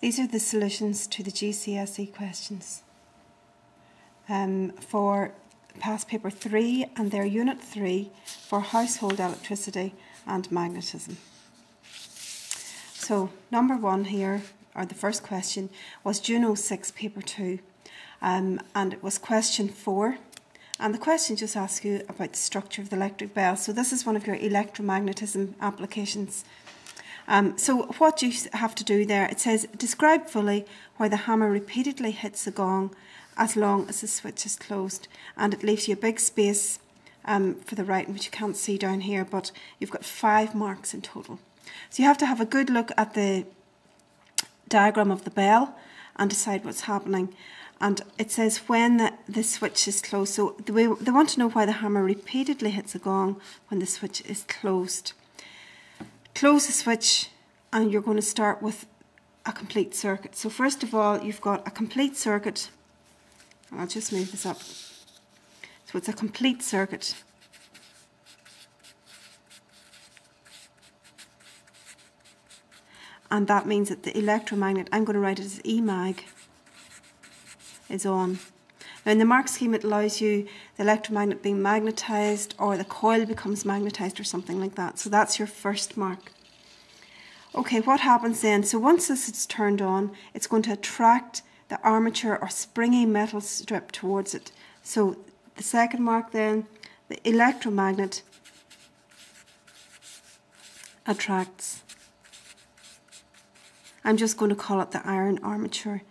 These are the solutions to the GCSE questions for past paper 3 and their unit 3 for household electricity and magnetism. So number 1 here, or the first question, was June 06 paper 2 and it was question 4, and the question just asks you about the structure of the electric bell. So this is one of your electromagnetism applications. So what you have to do there, it says describe fully why the hammer repeatedly hits the gong as long as the switch is closed, and it leaves you a big space for the writing, which you can't see down here, but you've got 5 marks in total. So you have to have a good look at the diagram of the bell and decide what's happening. And it says when the switch is closed. So they want to know why the hammer repeatedly hits a gong when the switch is closed. Close the switch and you're going to start with a complete circuit. So first of all, you've got a complete circuit. I'll just move this up. So it's a complete circuit. And that means that the electromagnet, I'm going to write it as EMAG, is on. Now in the mark scheme it allows you the electromagnet being magnetised, or the coil becomes magnetised or something like that. So that's your first mark. Okay, what happens then? So once this is turned on, it's going to attract the armature or springy metal strip towards it. So the second mark then, the electromagnet attracts. I'm just going to call it the iron armature.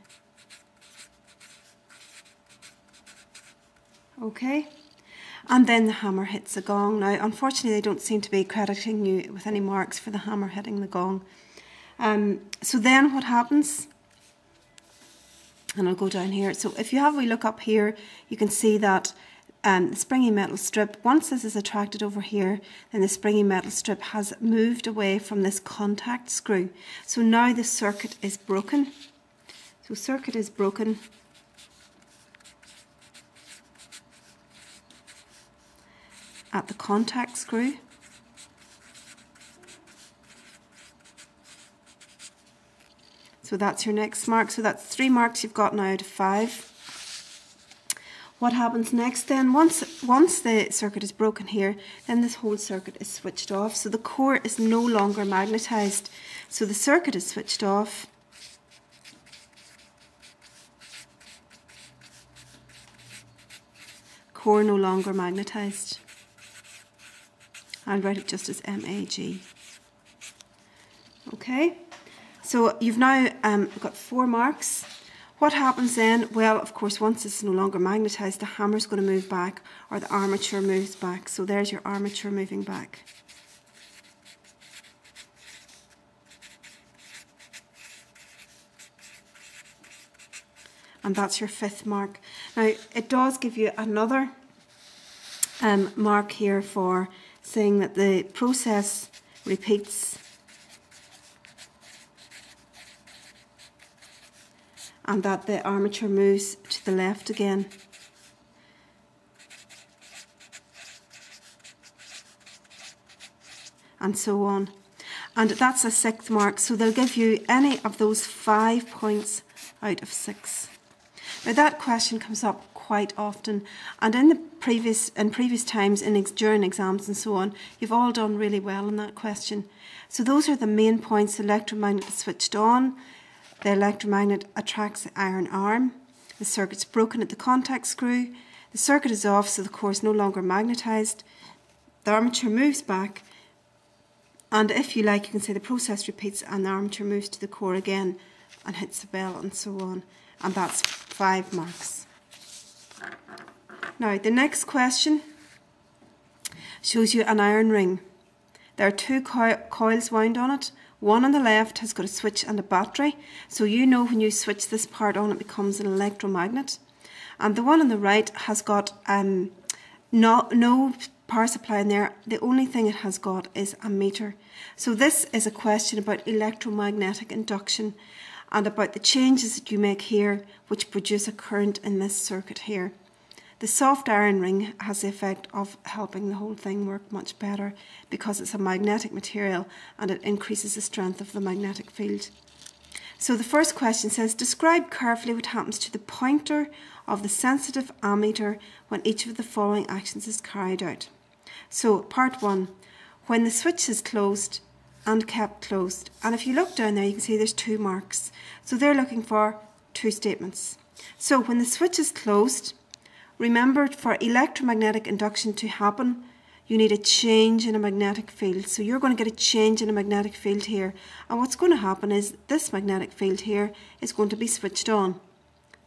Okay, and then the hammer hits the gong. Now, unfortunately, they don't seem to be crediting you with any marks for the hammer hitting the gong. So then what happens? And I'll go down here. So if you have a wee look up here, you can see that the springy metal strip, once this is attracted over here, then the springy metal strip has moved away from this contact screw. So now the circuit is broken. So circuit is broken. At the contact screw. So that's your next mark. So that's 3 marks you've got now out of 5. What happens next then? Once the circuit is broken here, then this whole circuit is switched off. So the core is no longer magnetised. So the circuit is switched off. Core no longer magnetised. I'll write it just as MAG. Okay, so you've now got 4 marks. What happens then? Well, of course, once it's no longer magnetised, the hammer's going to move back, or the armature moves back. So there's your armature moving back. And that's your 5th mark. Now, it does give you another mark here for saying that the process repeats and that the armature moves to the left again. And so on. And that's a 6th mark, so they'll give you any of those 5 points out of 6. Now that question comes up quite often, and in previous times during exams and so on, you've all done really well in that question. So those are the main points. The electromagnet is switched on, the electromagnet attracts the iron arm, the circuit's broken at the contact screw, the circuit is off, so the core is no longer magnetised, the armature moves back, and if you like, you can say the process repeats and the armature moves to the core again and hits the bell and so on. And that's 5 marks. Now, the next question shows you an iron ring. There are 2 coils wound on it. One on the left has got a switch and a battery. So you know when you switch this part on, it becomes an electromagnet. And the one on the right has got no power supply in there. The only thing it has got is a meter. So this is a question about electromagnetic induction and about the changes that you make here which produce a current in this circuit here. The soft iron ring has the effect of helping the whole thing work much better because it's a magnetic material and it increases the strength of the magnetic field. So the first question says, describe carefully what happens to the pointer of the sensitive ammeter when each of the following actions is carried out. So part 1, when the switch is closed and kept closed. And if you look down there, you can see there's 2 marks. So they're looking for 2 statements. So when the switch is closed, remember, for electromagnetic induction to happen, you need a change in a magnetic field. So you're going to get a change in a magnetic field here. And what's going to happen is this magnetic field here is going to be switched on.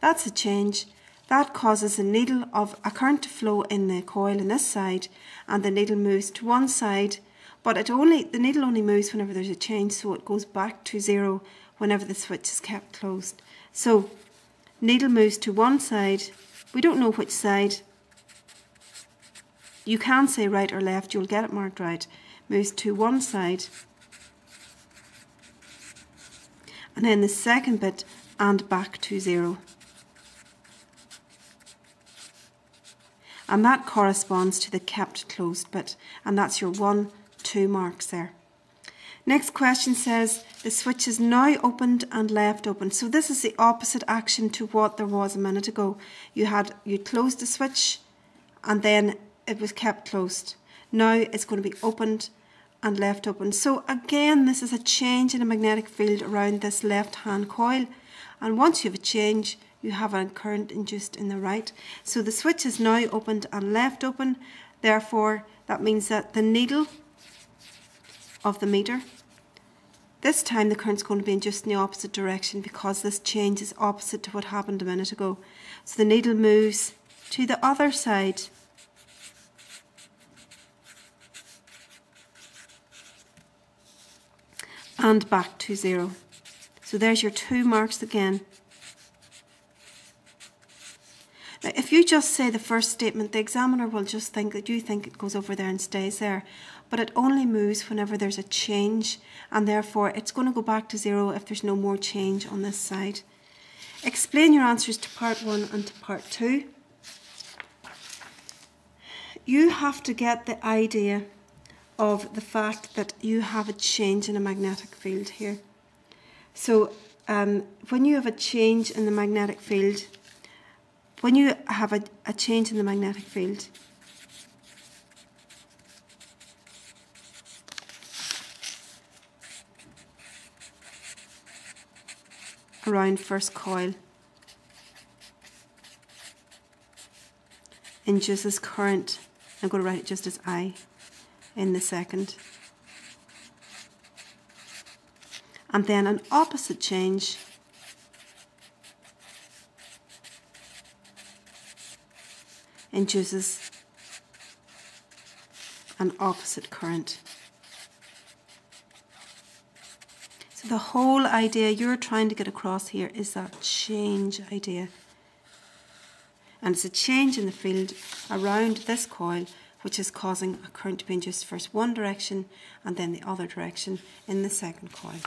That's a change. That causes a needle of a current to flow in the coil in this side, and the needle moves to one side, but the needle only moves whenever there's a change, so it goes back to 0 whenever the switch is kept closed. So needle moves to one side. We don't know which side. You can say right or left, you'll get it marked right. Moves to one side. And then the second bit, and back to 0. And that corresponds to the kept closed bit. And that's your 1, 2 marks there. Next question says, the switch is now opened and left open. So this is the opposite action to what there was a minute ago. You closed the switch and then it was kept closed. Now it's going to be opened and left open. So again, this is a change in a magnetic field around this left hand coil. And once you have a change, you have a current induced in the right. So the switch is now opened and left open. Therefore, that means that the needle of the meter, this time the current's going to be induced in the opposite direction because this change is opposite to what happened a minute ago. So the needle moves to the other side. And back to 0. So there's your 2 marks again. Now, if you just say the first statement, the examiner will just think that you think it goes over there and stays there. But it only moves whenever there's a change, and therefore it's going to go back to 0 if there's no more change on this side. Explain your answers to part 1 and to part 2. You have to get the idea of the fact that you have a change in a magnetic field here. So when you have a change in the magnetic field, around first coil, induces current. I'm going to write it just as I in the second. And then an opposite change induces an opposite current. So the whole idea you're trying to get across here is that change idea. And it's a change in the field around this coil which is causing a current to be induced first one direction and then the other direction in the second coil.